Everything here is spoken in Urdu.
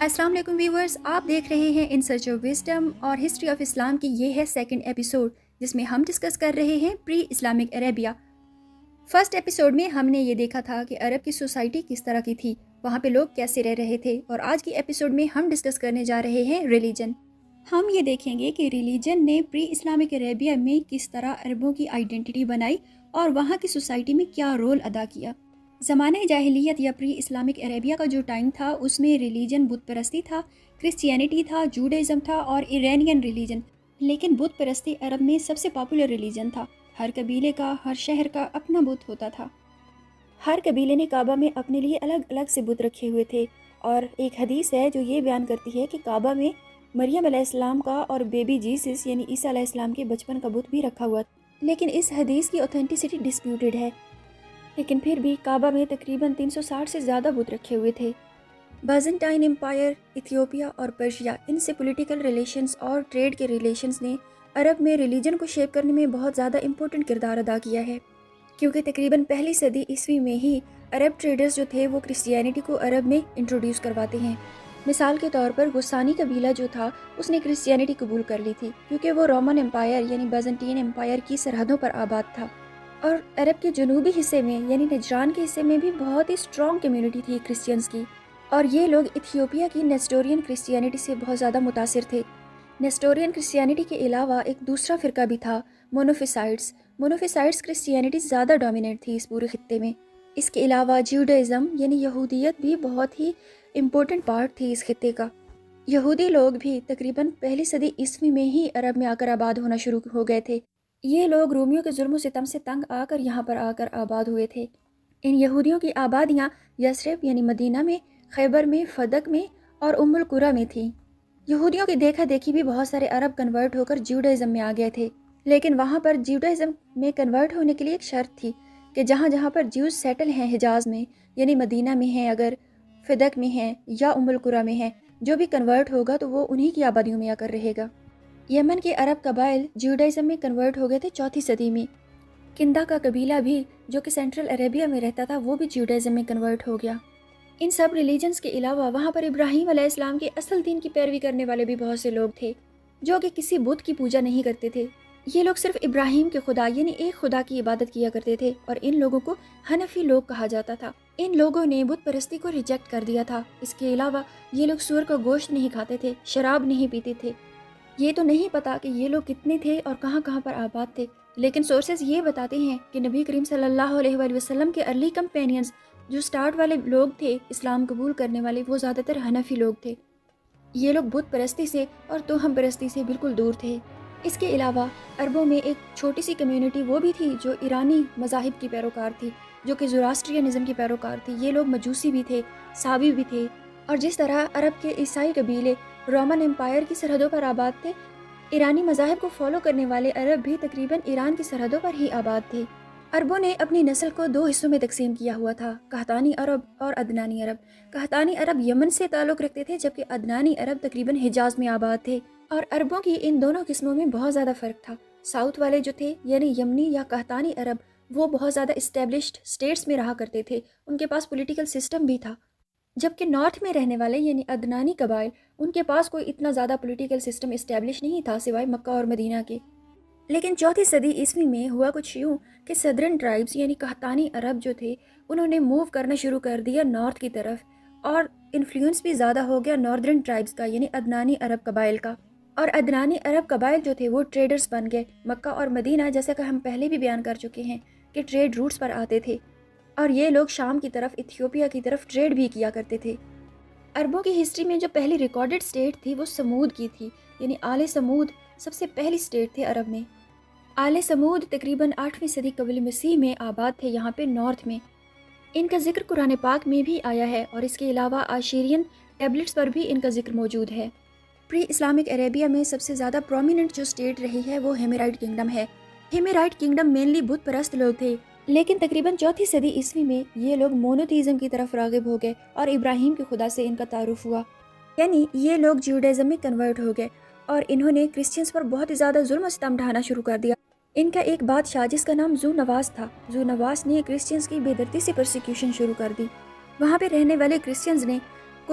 السلام علیکم ویورز، آپ دیکھ رہے ہیں ان سرچ آف وزڈم اور ہسٹری آف اسلام کی یہ ہے سیکنڈ ایپیسوڈ، جس میں ہم ڈسکس کر رہے ہیں pre Islamic Arabia. First episode میں ہم نے یہ دیکھا تھا کہ عرب کی سوسائٹی کس طرح کی تھی، وہاں پہ لوگ کیسے رہ رہے تھے، اور آج کی ایپیسوڈ میں ہم ڈسکس کرنے جا رہے ہیں ریلیجن۔ ہم یہ دیکھیں گے کہ ریلیجن نے پری اسلامک عربیہ میں کس طرح عربوں کی آئیڈینٹی بنائی اور وہاں کی سوسائٹی میں کیا رول ادا کیا۔ زمانہ جاہلیت یا پری اسلامک عربیہ کا جو ٹائم تھا اس میں ریلیجن بت پرستی تھا، کرسچینٹی تھا، جوڈائزم تھا اور ایرانین ریلیجن۔ لیکن بت پرستی عرب میں سب سے پاپولر ریلیجن تھا۔ ہر قبیلے کا، ہر شہر کا اپنا بت ہوتا تھا۔ ہر قبیلے نے کعبہ میں اپنے لیے الگ الگ سے بت رکھے ہوئے تھے، اور ایک حدیث ہے جو یہ بیان کرتی ہے کہ کعبہ میں مریم علیہ السلام کا اور بیبی جیسس یعنی عیسیٰ علیہ السلام کے بچپن کا بت بھی رکھا ہوا تھا۔ لیکن اس حدیث کی اوتھینٹسٹی ڈسپیوٹڈ ہے، لیکن پھر بھی کعبہ میں تقریباً 360 سے زیادہ بت رکھے ہوئے تھے۔ بازنٹائن امپائر، ایتھیوپیا اور پرشیا، ان سے پولیٹیکل ریلیشنز اور ٹریڈ کے ریلیشنز نے عرب میں ریلیجن کو شیپ کرنے میں بہت زیادہ امپورٹنٹ کردار ادا کیا ہے، کیونکہ تقریباً پہلی صدی عیسوی میں ہی عرب ٹریڈرز جو تھے وہ کرسچینٹی کو عرب میں انٹروڈیوس کرواتے ہیں۔ مثال کے طور پر غسانی قبیلہ جو تھا اس نے کرسچینٹی قبول کر لی تھی، کیونکہ وہ رومن امپائر یعنی بازنٹین امپائر کی سرحدوں پر آباد تھا، اور عرب کے جنوبی حصے میں یعنی نجران کے حصے میں بھی بہت ہی اسٹرانگ کمیونٹی تھی کرسچینز کی، اور یہ لوگ ایتھیوپیا کی نیسٹورین کرسچینٹی سے بہت زیادہ متاثر تھے۔ نیسٹورین کرسچینٹی کے علاوہ ایک دوسرا فرقہ بھی تھا، مونوفیسائٹس۔ مونوفیسائٹس کرسچینٹی زیادہ ڈومینیٹ تھی اس پورے خطے میں۔ اس کے علاوہ جیوڈائزم یعنی یہودیت بھی بہت ہی امپورٹنٹ پارٹ تھی اس خطے کا۔ یہودی لوگ بھی تقریباً پہلی صدی عیسوی میں ہی عرب میں آ کر آباد ہونا شروع ہو گئے تھے۔ یہ لوگ رومیوں کے ظلم و ستم سے تنگ آ کر یہاں پر آ کر آباد ہوئے تھے۔ ان یہودیوں کی آبادیاں یثرب یعنی مدینہ میں، خیبر میں، فدق میں اور ام القریٰ میں تھیں۔ یہودیوں کی دیکھا دیکھی بھی بہت سارے عرب کنورٹ ہو کر جیوڈائزم میں آ گئے تھے، لیکن وہاں پر جیوڈائزم میں کنورٹ ہونے کے لیے ایک شرط تھی کہ جہاں جہاں پر جیوز سیٹل ہیں حجاز میں، یعنی مدینہ میں ہیں، اگر فدق میں ہیں یا ام القریٰ میں ہیں، جو بھی کنورٹ ہوگا تو وہ انہی کی آبادیوں میں آ کر رہے گا۔ یمن کے عرب قبائل جیوڈائزم میں کنورٹ ہو گئے تھے چوتھی صدی میں۔ کندا کا قبیلہ بھی جو کہ سینٹرل عربیہ میں رہتا تھا وہ بھی جیوڈائزم میں کنورٹ ہو گیا۔ ان سب ریلیجنز کے علاوہ وہاں پر ابراہیم علیہ السلام کے اصل دین کی پیروی کرنے والے بھی بہت سے لوگ تھے، جو کہ کسی بت کی پوجا نہیں کرتے تھے۔ یہ لوگ صرف ابراہیم کے خدا یعنی ایک خدا کی عبادت کیا کرتے تھے، اور ان لوگوں کو حنفی لوگ کہا جاتا تھا۔ ان لوگوں نے بت پرستی کو ریجیکٹ کر دیا تھا۔ اس کے علاوہ یہ لوگ سور کا گوشت نہیں کھاتے تھے، شراب نہیں پیتے تھے۔ یہ تو نہیں پتا کہ یہ لوگ کتنے تھے اور کہاں کہاں پر آباد تھے، لیکن سورسز یہ بتاتے ہیں کہ نبی کریم صلی اللہ علیہ وآلہ وسلم کے ارلی کمپینینز جو سٹارٹ والے لوگ تھے اسلام قبول کرنے والے، وہ زیادہ تر حنفی لوگ تھے۔ یہ لوگ بت پرستی سے اور توہم پرستی سے بالکل دور تھے۔ اس کے علاوہ عربوں میں ایک چھوٹی سی کمیونٹی وہ بھی تھی جو ایرانی مذاہب کی پیروکار تھی، جو کہ زوراسٹرینزم کی پیروکار تھی۔ یہ لوگ مجوسی بھی تھے، سابی بھی تھے، اور جس طرح عرب کے عیسائی قبیلے رومن امپائر کی سرحدوں پر آباد تھے، ایرانی مذاہب کو فالو کرنے والے عرب بھی تقریباً ایران کی سرحدوں پر ہی آباد تھے۔ عربوں نے اپنی نسل کو دو حصوں میں تقسیم کیا ہوا تھا، قحطانی عرب اور عدنانی عرب۔ قحطانی عرب یمن سے تعلق رکھتے تھے، جبکہ عدنانی عرب تقریباً حجاز میں آباد تھے، اور عربوں کی ان دونوں قسموں میں بہت زیادہ فرق تھا۔ ساؤتھ والے جو تھے یعنی یمنی یا قحطانی عرب، وہ بہت زیادہ اسٹیبلشڈ اسٹیٹس میں رہا کرتے تھے، ان کے پاس پولیٹیکل سسٹم بھی تھا، جبکہ نارتھ میں رہنے والے یعنی عدنانی قبائل، ان کے پاس کوئی اتنا زیادہ پولیٹیکل سسٹم اسٹیبلش نہیں تھا سوائے مکہ اور مدینہ کے۔ لیکن چوتھی صدی عیسوی میں ہوا کچھ یوں کہ صدرن ٹرائبز یعنی قحطانی عرب جو تھے انہوں نے موو کرنا شروع کر دیا نارتھ کی طرف، اور انفلوئنس بھی زیادہ ہو گیا ناردرن ٹرائبز کا یعنی عدنانی عرب قبائل کا، اور عدنانی عرب قبائل جو تھے وہ ٹریڈرز بن گئے۔ مکہ اور مدینہ جیسا کہ ہم پہلے بھی بیان کر چکے ہیں کہ ٹریڈ روٹس پر آتے تھے، اور یہ لوگ شام کی طرف، ایتھیوپیا کی طرف ٹریڈ بھی کیا کرتے تھے۔ عربوں کی ہسٹری میں جو پہلی ریکارڈڈ سٹیٹ تھی وہ سمود کی تھی، یعنی آل سمود سب سے پہلی سٹیٹ تھے عرب میں۔ آل سمود تقریباً 8ویں صدی قبل مسیح میں آباد تھے یہاں پہ نارتھ میں۔ ان کا ذکر قرآن پاک میں بھی آیا ہے، اور اس کے علاوہ آشیرین ٹیبلٹس پر بھی ان کا ذکر موجود ہے۔ پری اسلامک عربیہ میں سب سے زیادہ پرومیننٹ جو سٹیٹ رہی ہے وہ ہیمیرائٹ کنگڈم ہے۔ ہیمیرائٹ کنگڈم مینلی بت پرست لوگ تھے، لیکن تقریباً چوتھی صدی عیسوی میں یہ لوگ مونوتھیزم کی طرف راغب ہو گئے، اور ابراہیم کے خدا سے ان کا تعارف ہوا، یعنی یہ لوگ جیوڈائزم میں کنورٹ ہو گئے، اور انہوں نے کرسچنز پر بہت ہی زیادہ ظلم و ستم ڈھانا شروع کر دیا۔ ان کا ایک بادشاہ جس کا نام ذو نواس تھا، ذو نواس نے کرسچنز کی بے دردی سے پرسیکیوشن شروع کر دی۔ وہاں پہ رہنے والے کرسچنز نے